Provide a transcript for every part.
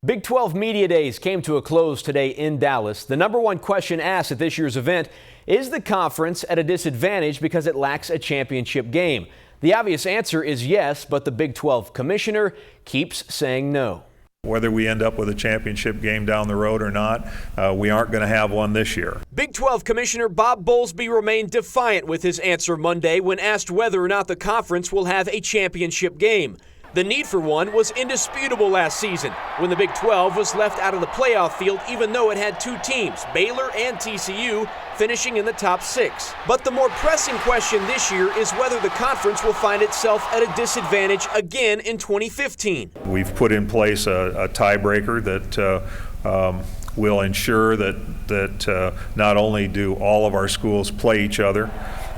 Big 12 Media Days came to a close today in Dallas. The number one question asked at this year's event, is the conference at a disadvantage because it lacks a championship game? The obvious answer is yes, but the Big 12 commissioner keeps saying no. Whether we end up with a championship game down the road or not, we aren't going to have one this year. Big 12 Commissioner Bob Bowlesby remained defiant with his answer Monday when asked whether or not the conference will have a championship game. The need for one was indisputable last season when the Big 12 was left out of the playoff field even though it had two teams, Baylor and TCU, finishing in the top 6. But the more pressing question this year is whether the conference will find itself at a disadvantage again in 2015. We've put in place a tiebreaker that will ensure that not only do all of our schools play each other,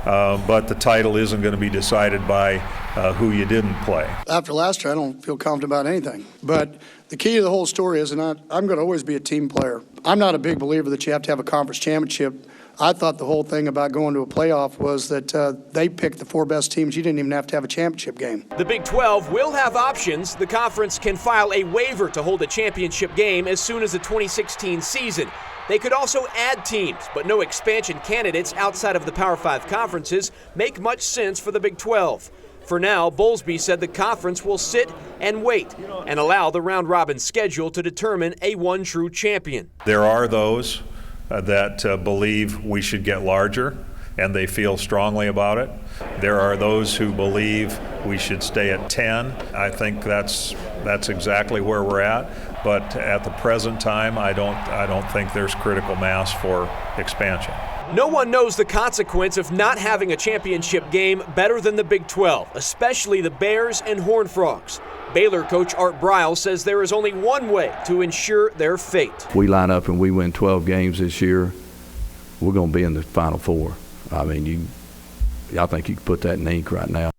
but the title isn't going to be decided by who you didn't play. After last year, I don't feel confident about anything. But the key to the whole story is, and I'm going to always be a team player. I'm not a big believer that you have to have a conference championship. I thought the whole thing about going to a playoff was that they picked the 4 best teams. You didn't even have to have a championship game. The Big 12 will have options. The conference can file a waiver to hold a championship game as soon as the 2016 season. They could also add teams, but no expansion candidates outside of the Power 5 conferences make much sense for the Big 12. For now, Bowlesby said the conference will sit and wait and allow the round-robin schedule to determine a one true champion. There are those that believe we should get larger, and they feel strongly about it. There are those who believe we should stay at 10. I think that's exactly where we're at. But at the present time, I don't think there's critical mass for expansion. No one knows the consequence of not having a championship game better than the Big 12, especially the Bears and Horned Frogs. Baylor coach Art Briles says there is only one way to ensure their fate. We line up and we win 12 games this year, we're going to be in the Final Four. I mean, I think you can put that in ink right now.